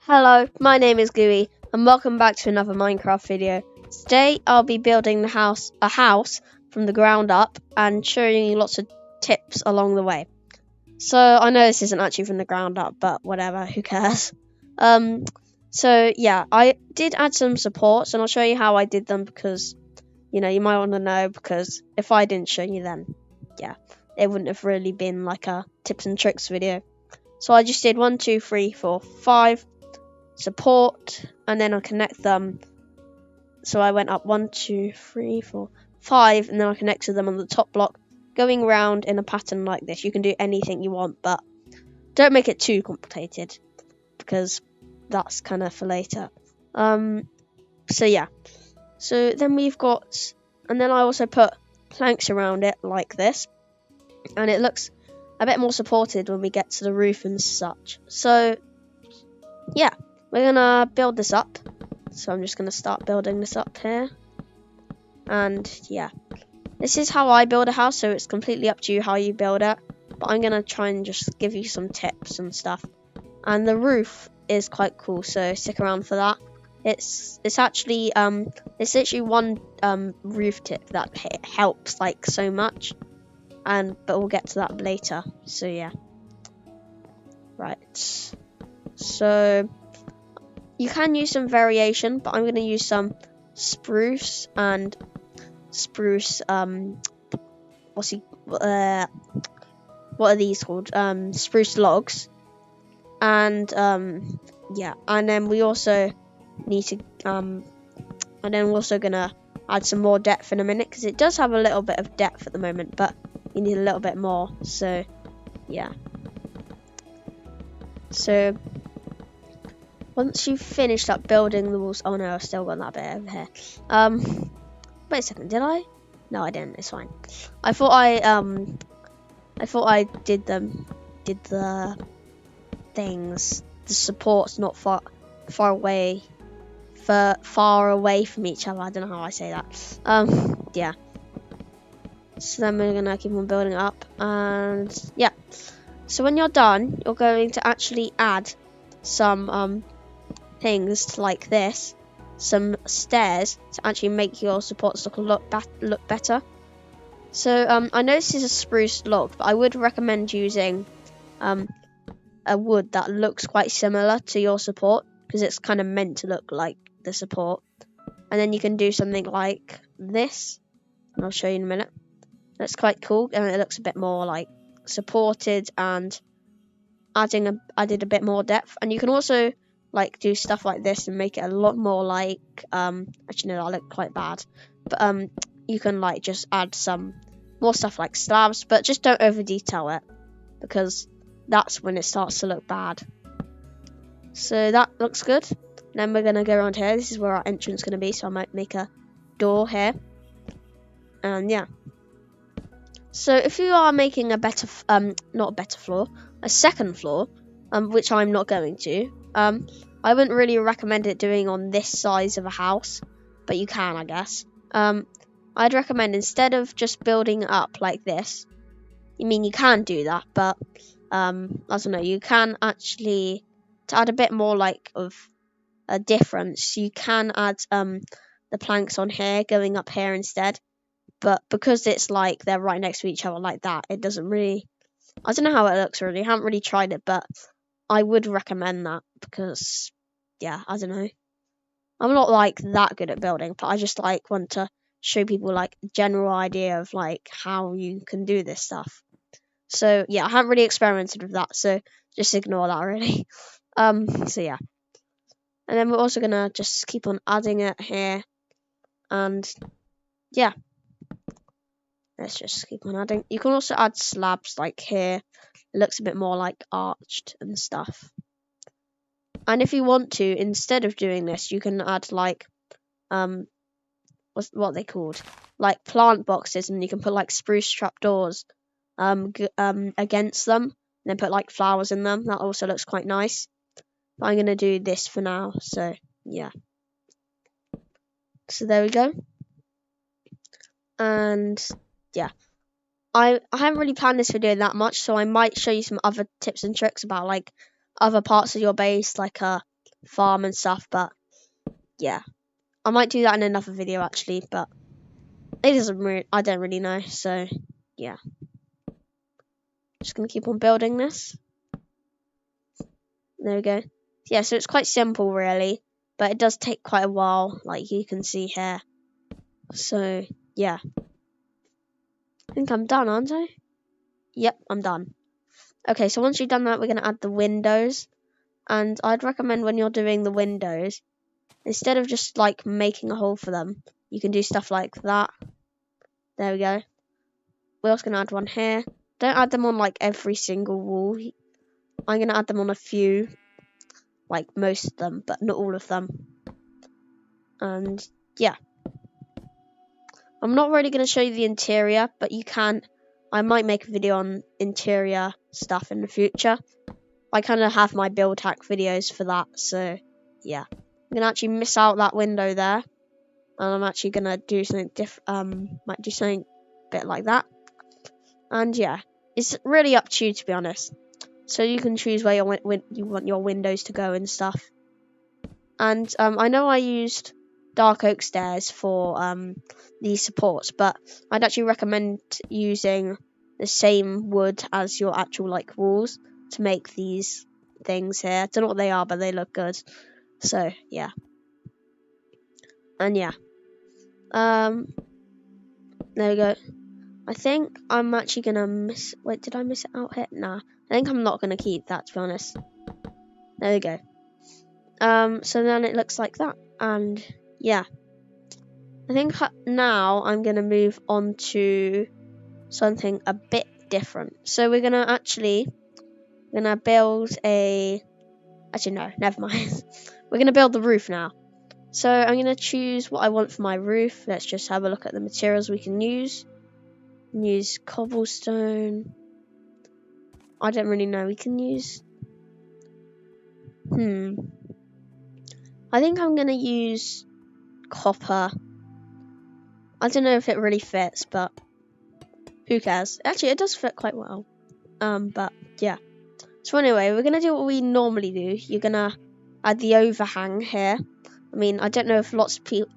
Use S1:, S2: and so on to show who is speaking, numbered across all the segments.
S1: Hello, my name is Gooey, and welcome back to another Minecraft video. Today I'll be building a house from the ground up and showing you lots of tips along the way. So I know this isn't actually from the ground up, but whatever, who cares? So yeah, I did add some supports, and I'll show you how I did them because you might want to know, because if I didn't show you, then yeah, it wouldn't have really been like a tips and tricks video. So I just did 1, 2, 3, 4, 5 support, and then I connect them. So I went up 1, 2, 3, 4, 5, and then I connected them on the top block, going around in a pattern like this. You can do anything you want, but don't make it too complicated because that's kind of for later. So yeah. So then we've got, and then I also put planks around it like this, and it looks a bit more supported when we get to the roof and such. So yeah, we're gonna build this up. So I'm just gonna start building this up here. And yeah, this is how I build a house, so it's completely up to you how you build it. But I'm gonna try and just give you some tips and stuff. And the roof is quite cool, so stick around for that. It's actually it's literally one roof tip that helps like so much, but we'll get to that later. So yeah, right. So you can use some variation, but I'm going to use some spruce and spruce. What are these called? Spruce logs, and yeah. And then we also need to and then we're also gonna add some more depth in a minute, because it does have a little bit of depth at the moment, but you need a little bit more. So yeah. So once you've finished up building the walls, oh no, I've still got that bit over here. Wait a second, did I? No, I didn't. It's fine. I thought I did the things, the supports not far away from each other. I don't know how I say that. Yeah. So then we're gonna keep on building up, and yeah. So when you're done, you're going to actually add some things like this, some stairs to actually make your supports look better. So I know this is a spruce log, but I would recommend using a wood that looks quite similar to your support, because it's kind of meant to look like the support. And then you can do something like this, and I'll show you in a minute. That's quite cool, and it looks a bit more like supported and added a bit more depth. And you can also like do stuff like this and make it a lot more like actually no, that looked quite bad, but you can like just add some more stuff like slabs, but just don't over detail it, because that's when it starts to look bad. So that looks good. Then we're gonna go around here. This is where our entrance is gonna be, so I might make a door here. And yeah, so if you are making a better not a better floor, a second floor, which I'm not going to, I wouldn't really recommend it doing on this size of a house, but you can, I guess. I'd recommend, instead of just building it up like this, you can do that, but I don't know, you can actually, to add a bit more like of a difference, you can add the planks on here going up here instead. But because it's like they're right next to each other like that, it doesn't really, I don't know how it looks really. I haven't really tried it, but I would recommend that, because yeah, I don't know, I'm not like that good at building, but I just like want to show people like a general idea of like how you can do this stuff. So yeah, I haven't really experimented with that, so just ignore that really. So yeah, and then we're also gonna just keep on adding it here, and yeah, let's just keep on adding. You can also add slabs like here. It looks a bit more like arched and stuff. And if you want to, instead of doing this, you can add like what are they called? Like plant boxes, and you can put like spruce trapdoors against them, and then put like flowers in them. That also looks quite nice. But I'm gonna do this for now, so yeah. So there we go. And yeah, I haven't really planned this video that much, so I might show you some other tips and tricks about like other parts of your base, like farm and stuff, but yeah. I might do that in another video actually, but it doesn't really, I don't really know, so yeah. Just gonna keep on building this. There we go. Yeah, so it's quite simple really, but it does take quite a while, like you can see here. So yeah. I think I'm done, aren't I? Yep, I'm done. Okay, so once you've done that, we're gonna add the windows. And I'd recommend when you're doing the windows, instead of just like making a hole for them, you can do stuff like that. There we go. We're also gonna add one here. Don't add them on like every single wall. I'm gonna add them on a few, like most of them, but not all of them. And yeah. I'm not really gonna show you the interior, but you can. I might make a video on interior stuff in the future. I kind of have my build hack videos for that, so yeah. I'm gonna actually miss out that window there, and I'm actually gonna do something different. Might do something a bit like that, and yeah, it's really up to you to be honest. So you can choose where you want your windows to go and stuff. And I know I used dark oak stairs for these supports, but I'd actually recommend using the same wood as your actual like walls to make these things here. I don't know what they are, but they look good. So yeah. And yeah. There we go. I think I'm actually gonna miss. Wait, did I miss it out here? Nah. I think I'm not gonna keep that, to be honest. There we go. So then it looks like that, and yeah. I think now I'm gonna move on to something a bit different. So we're gonna build a. Actually, no, never mind. We're gonna build the roof now. So I'm gonna choose what I want for my roof. Let's just have a look at the materials we can use. Use cobblestone. I don't really know. We can use. I think I'm gonna use copper. I don't know if it really fits, but who cares? Actually, it does fit quite well. But yeah. So anyway, we're gonna do what we normally do. You're gonna add the overhang here. I mean, I don't know if lots of people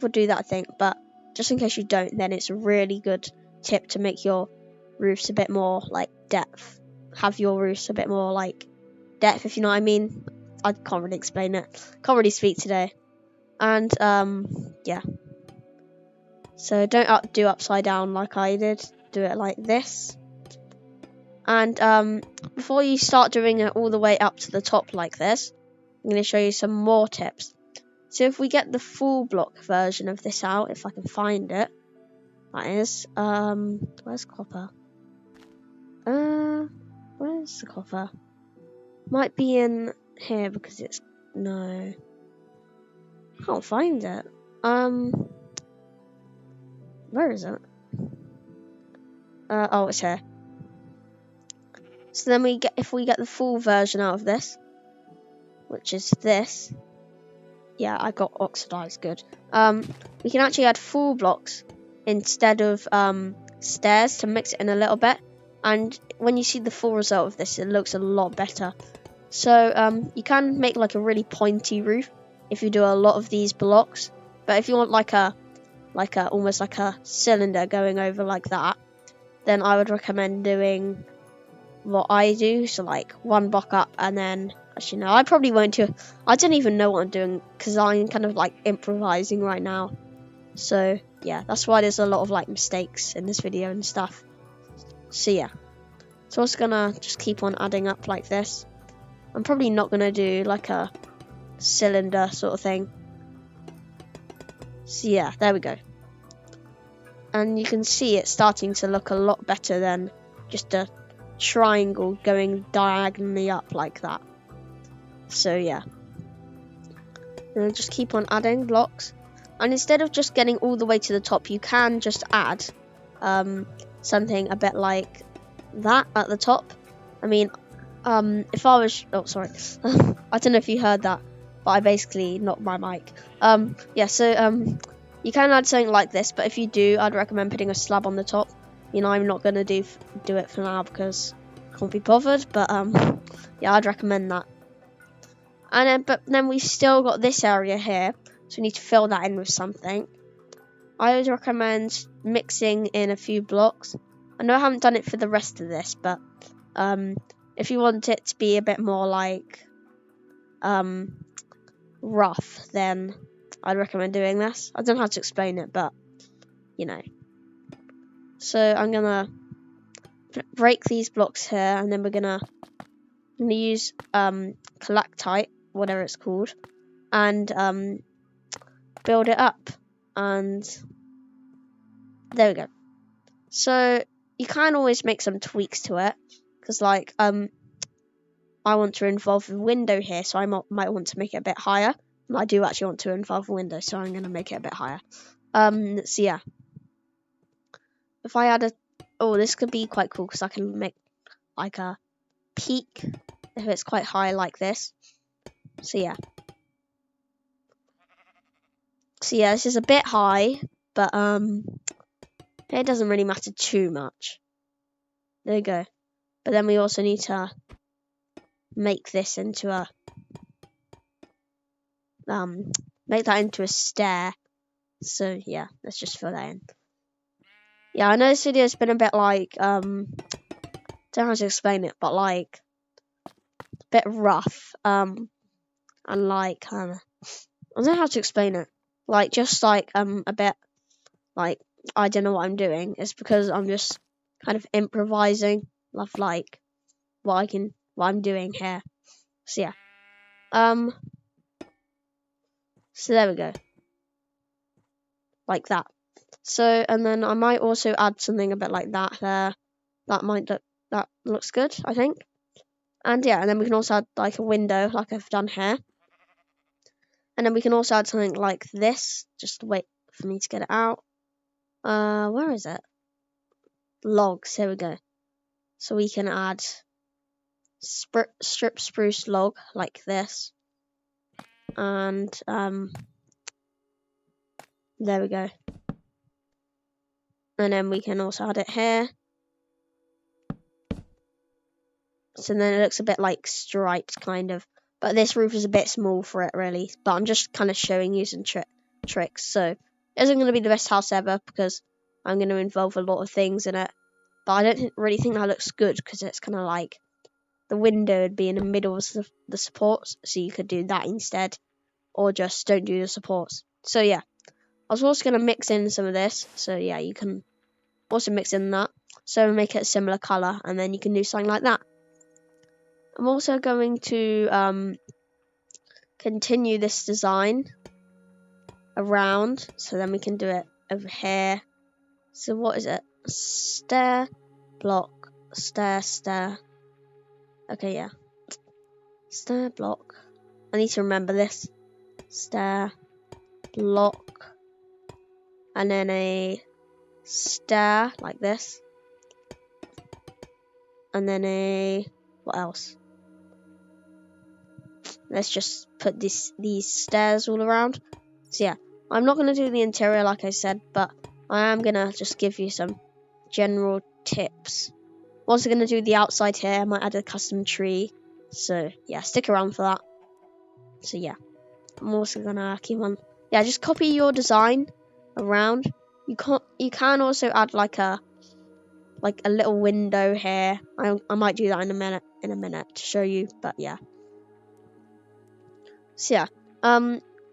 S1: do that, I think, but just in case you don't, then it's a really good tip to make your roofs a bit more like depth. Have your roofs a bit more like depth, if you know what I mean. I can't really explain it. Can't really speak today. And yeah. So don't do upside down like I did. Do it like this. And before you start doing it all the way up to the top like this, I'm going to show you some more tips. So if we get the full block version of this out, if I can find it, that is, where's copper? Where's the copper? Might be in here because it's, no. Can't find it. Where is it? Oh, it's here. So then if we get the full version out of this, which is this. Yeah, I got oxidized, good. We can actually add full blocks instead of stairs to mix it in a little bit. And when you see the full result of this, it looks a lot better. So you can make like a really pointy roof if you do a lot of these blocks. But if you want like a almost like a cylinder going over like that, then I would recommend doing what I do. So like one block up and then. Actually, no, I probably won't do. I don't even know what I'm doing because I'm kind of like improvising right now. So yeah, that's why there's a lot of like mistakes in this video and stuff. So yeah, so I'm just gonna just keep on adding up like this. I'm probably not gonna do like a cylinder sort of thing. So yeah, there we go. And you can see it starting to look a lot better than just a triangle going diagonally up like that. So yeah, and just keep on adding blocks, and instead of just getting all the way to the top, you can just add something a bit like that at the top. I mean, if I was, oh sorry, I don't know if you heard that, but I basically knocked my mic. Yeah, so you can add something like this, but if you do, I'd recommend putting a slab on the top. You know, I'm not gonna do it for now because I can't be bothered, but yeah, I'd recommend that. And then we've still got this area here, so we need to fill that in with something. I would recommend mixing in a few blocks. I know I haven't done it for the rest of this, but if you want it to be a bit more like rough, then I'd recommend doing this. I don't know how to explain it, but you know. So I'm gonna break these blocks here, and then we're gonna use Collactite, whatever it's called, and build it up. And there we go. So you can always make some tweaks to it, because like I want to involve a window here, so I might want to make it a bit higher. And I do actually want to involve a window, so I'm going to make it a bit higher. So yeah, if I add this could be quite cool, because I can make like a peak if it's quite high like this. So yeah, this is a bit high, but it doesn't really matter too much. There you go. But then we also need to make this into a make that into a stair. So yeah, let's just fill that in. Yeah, I know this video's been a bit like don't know how to explain it, but like a bit rough. And like I don't know how to explain it. Like just like a bit like I don't know what I'm doing. It's because I'm just kind of improvising of like what I'm doing here. So yeah. So there we go. Like that. So, and then I might also add something a bit like that there. That looks good, I think. And yeah, and then we can also add like a window, like I've done here. And then we can also add something like this. Just wait for me to get it out. Where is it? Logs, here we go. So we can add strip spruce log like this. And there we go. And then we can also add it here. So then it looks a bit like striped, kind of. But this roof is a bit small for it, really. But I'm just kind of showing you some tricks. So it isn't going to be the best house ever, because I'm going to involve a lot of things in it. But I don't really think that looks good, because it's kind of like the window would be in the middle of the supports. So you could do that instead. Or just don't do the supports. So yeah. I was also going to mix in some of this. So yeah, you can also mix in that. So make it a similar colour. And then you can do something like that. I'm also going to continue this design around, so then we can do it over here. So what is it? Stair, block, stair, stair. Okay, yeah. Stair, block. I need to remember this. Stair, block, and then a stair like this. And then what else? Let's just put these stairs all around. So yeah, I'm not going to do the interior like I said, but I am going to just give you some general tips. I'm also going to do the outside here. I might add a custom tree. So yeah, stick around for that. So yeah, I'm also going to keep on. Yeah, just copy your design around. You can also add like a little window here. I might do that in a minute to show you, but yeah. So yeah,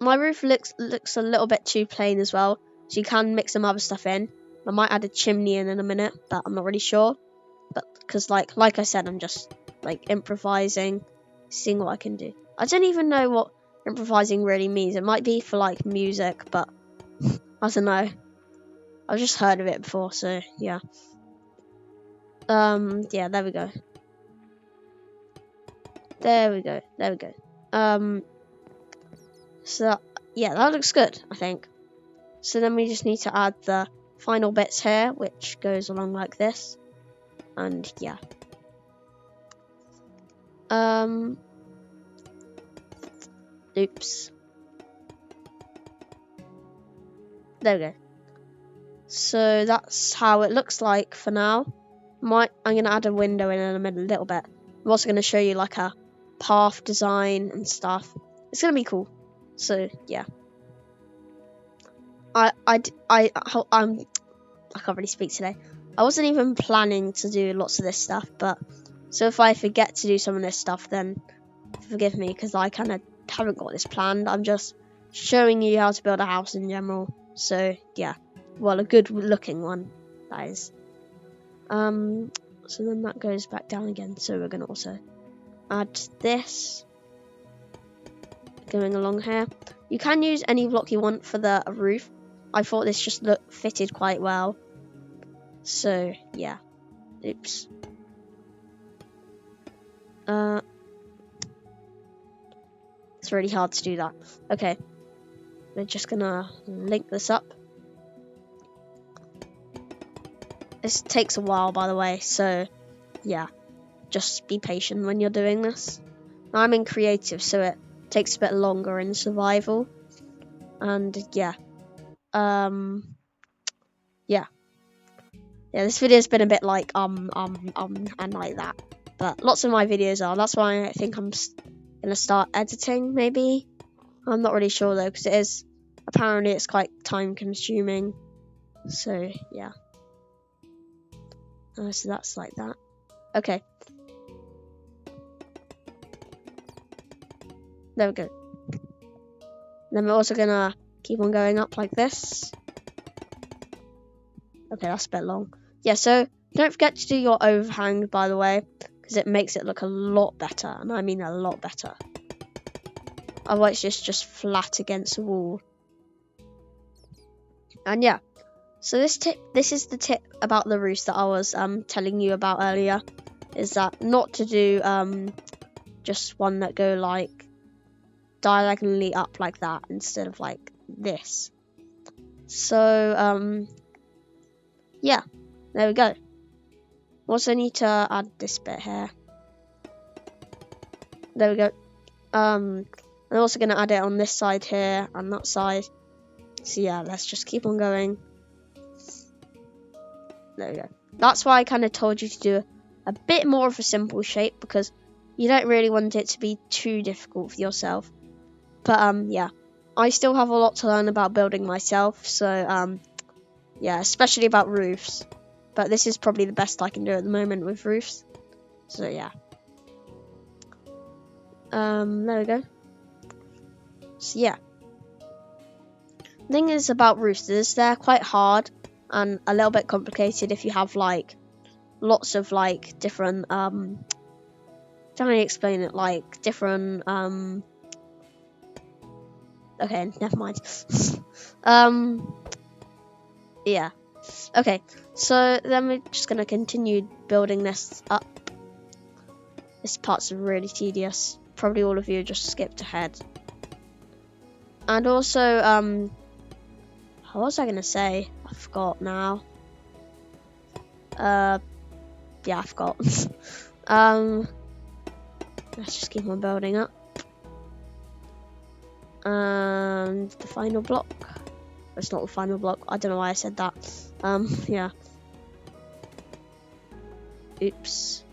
S1: my roof looks a little bit too plain as well, so you can mix some other stuff in. I might add a chimney in a minute, but I'm not really sure. But because like I said, I'm just like improvising, seeing what I can do. I don't even know what improvising really means. It might be for like music, but I don't know. I've just heard of it before, so yeah. Yeah, there we go. There we go. So yeah, that looks good, I think. So then we just need to add the final bits here, which goes along like this. And yeah. Oops. There we go. So that's how it looks like for now. I'm gonna add a window in a little bit. I'm also gonna show you like a path design and stuff. It's gonna be cool. So yeah, I can't really speak today. I wasn't even planning to do lots of this stuff, but so if I forget to do some of this stuff, then forgive me, because I kind of haven't got this planned. I'm just showing you how to build a house in general. So yeah, well, a good looking one, that is. So then that goes back down again. So we're gonna also add this going along here. You can use any block you want for the roof. I thought this just fitted quite well. So yeah, oops. It's really hard to do that. Okay, we're just gonna link this up. This takes a while, by the way, so yeah, just be patient when you're doing this. I'm in creative, so it takes a bit longer in survival. And yeah, yeah, this video's been a bit like and like that, but lots of my videos are. That's why I think I'm gonna start editing. Maybe I'm not really sure though, because it is apparently it's quite time consuming. So yeah. So that's like that. Okay. There we go. Then we're also gonna keep on going up like this. Okay, that's a bit long. Yeah, so don't forget to do your overhang, by the way, because it makes it look a lot better, and I mean a lot better. Otherwise, it's just flat against the wall. And yeah, so this is the tip about the roofs that I was telling you about earlier, is that not to do just one that go like diagonally up like that instead of like this. So yeah, there we go. Also need to add this bit here. There we go. I'm also gonna add it on this side here and that side. So yeah, let's just keep on going. There we go. That's why I kind of told you to do a bit more of a simple shape, because you don't really want it to be too difficult for yourself. But yeah, I still have a lot to learn about building myself. So yeah, especially about roofs. But this is probably the best I can do at the moment with roofs. So yeah. There we go. So yeah. The thing is about roofs is they're quite hard and a little bit complicated if you have like lots of like different don't really explain it, like different okay, never mind. Yeah. Okay, so then we're just gonna continue building this up. This part's really tedious. Probably all of you just skipped ahead. And also, what was I gonna say? I forgot now. Yeah, I forgot. Let's just keep on building up. And the final block. It's not the final block. I don't know why I said that. Yeah. Oops.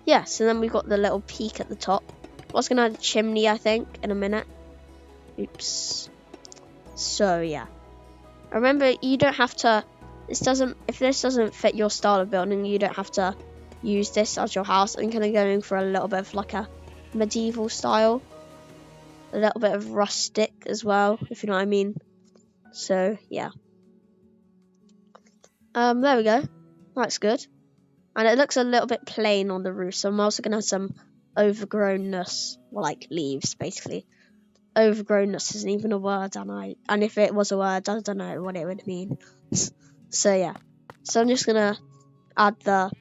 S1: Yeah, so then we've got the little peak at the top. I was gonna add a chimney, I think, in a minute. Oops. So yeah. Remember, you don't have to. If this doesn't fit your style of building, you don't have to use this as your house. I'm kind of going for a little bit of like a medieval style, a little bit of rustic as well, if you know what I mean. So yeah. There we go. That's good. And it looks a little bit plain on the roof, so I'm also gonna have some overgrownness, well, like leaves basically. Overgrownness isn't even a word, and if it was a word, I don't know what it would mean. So yeah, so I'm just gonna add the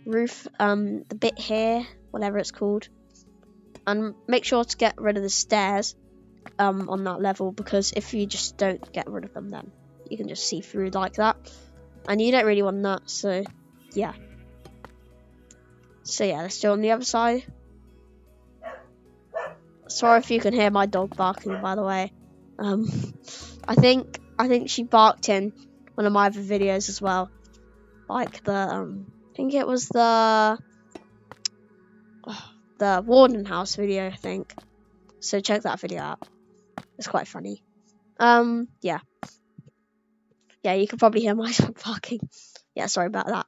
S1: roof, the bit here, whatever it's called, and make sure to get rid of the stairs on that level, because if you just don't get rid of them, then you can just see through like that, and you don't really want that. So yeah. So yeah, let's do it on the other side. Sorry if you can hear my dog barking, by the way. I think she barked in one of my other videos as well, like the think it was the Warden House video, I think. So check that video out. It's quite funny. Yeah. Yeah, you can probably hear my dog barking. Yeah, sorry about that.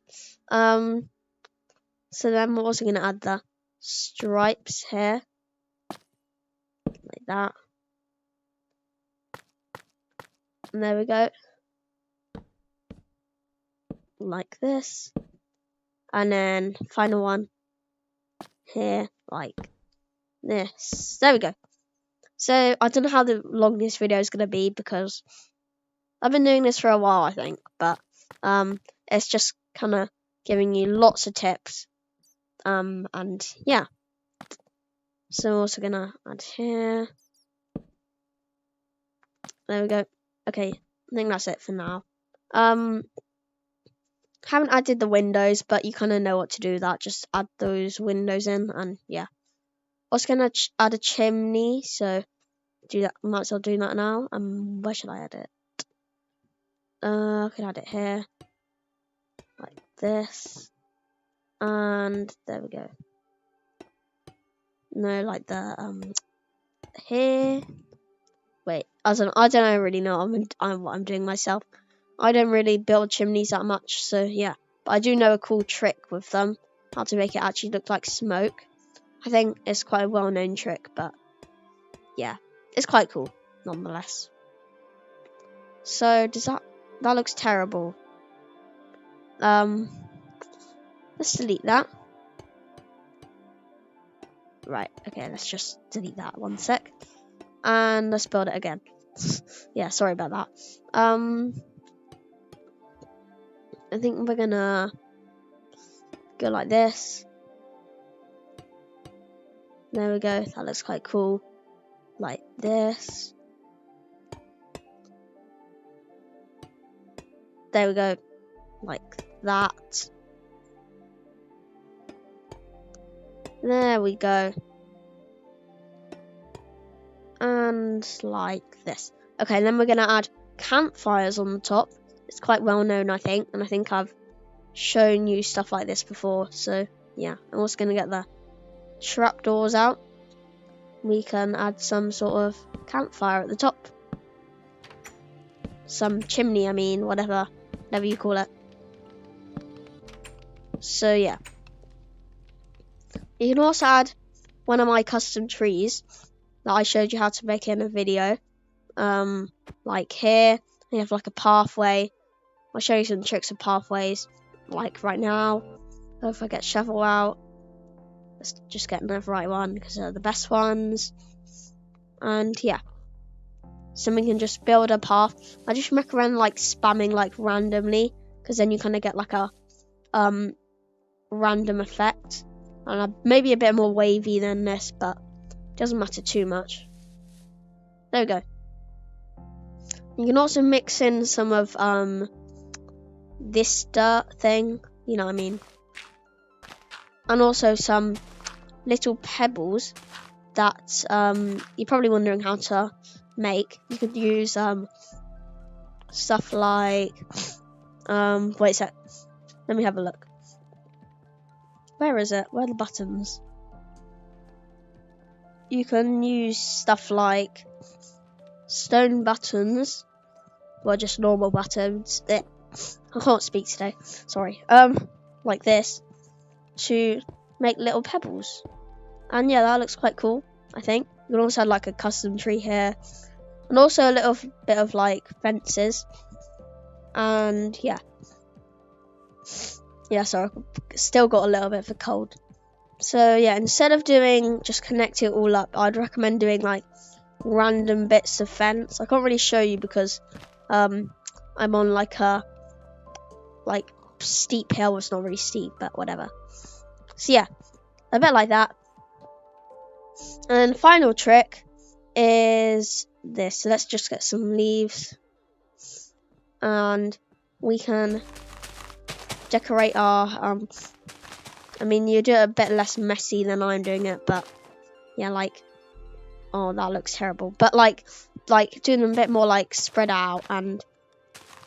S1: So then we're also gonna add the stripes here. Like that. And there we go. Like this. And then final one here, like this. There we go. So I don't know how long this video is gonna be because I've been doing this for a while, I think, but it's just kind of giving you lots of tips. And yeah. So we're also gonna add here. There we go. Okay, I think that's it for now. Haven't added the windows, but you kind of know what to do with that. Just add those windows in, and yeah. Also gonna add a chimney, so do that. Might as well do that now. Where should I add it? I can add it here, like this, and there we go. No, like the here. Wait, I don't really know what I'm doing myself. I don't really build chimneys that much, so yeah. But I do know a cool trick with them, how to make it actually look like smoke. I think it's quite a well-known trick, but yeah, it's quite cool nonetheless. So that looks terrible. Let's delete that. Right, okay, let's just delete that 1 sec. And let's build it again. Yeah, sorry about that. I think we're gonna go like this. There we go, that looks quite cool. Like this. There we go, like that. There we go. And like this. Okay, then we're going to add campfires on the top. It's quite well known, I think, and I think I've shown you stuff like this before. So yeah, I'm also going to get the trapdoors out. We can add some sort of campfire at the top. Some chimney, I mean, whatever you call it. So yeah. You can also add one of my custom trees that I showed you how to make in a video. Like here, we have like a pathway. I'll show you some tricks of pathways, like right now. If I get shovel out, let's just get another right one because they're the best ones. And yeah, so we can just build a path. I just recommend like spamming like randomly because then you kind of get like a random effect, and maybe a bit more wavy than this, but it doesn't matter too much. There we go. You can also mix in some of this dirt thing, you know what I mean, and also some little pebbles that you're probably wondering how to make. You could use stuff like wait a sec, let me have a look. Where is it? Where are the buttons? You can use stuff like stone buttons, or just normal buttons. I can't speak today, sorry. Like this, to make little pebbles. And yeah, that looks quite cool, I think. You can also add like a custom tree here, and also a little bit of like fences. And yeah, sorry, still got a little bit of a cold. So yeah, instead of doing just connect it all up, I'd recommend doing like random bits of fence. I can't really show you because I'm on like a steep hill. It's not really steep, but whatever. So yeah, a bit like that. And the final trick is this. So let's just get some leaves, and we can decorate our I mean, you do it a bit less messy than I'm doing it, but yeah, like, oh, that looks terrible. But like doing them a bit more like spread out, and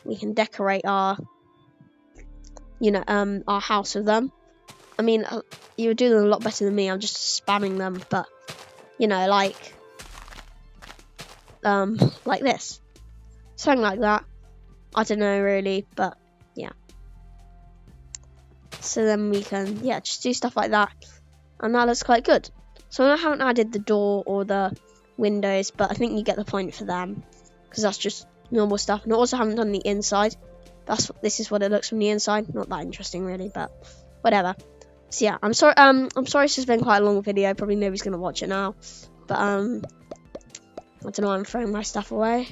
S1: we can decorate our our house with them. I mean, you were doing a lot better than me. I'm just spamming them, but like this, something like that. I don't know really, but yeah. So then we can just do stuff like that, and that looks quite good. So I haven't added the door or the windows, but I think you get the point for them, because that's just normal stuff. And I also haven't done the inside. This is what it looks from the inside. Not that interesting really, but whatever. So yeah, I'm sorry. It's just been quite a long video. Probably nobody's gonna watch it now. But I don't know. I'm throwing my stuff away.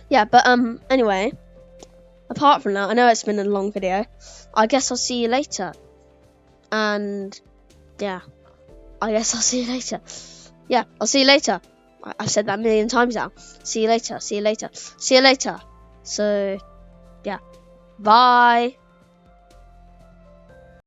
S1: Yeah, but anyway. Apart from that, I know it's been a long video. I guess I'll see you later. And yeah, I guess I'll see you later. Yeah, I'll see you later. I've said that a million times now. See you later. See you later. See you later. So yeah, bye.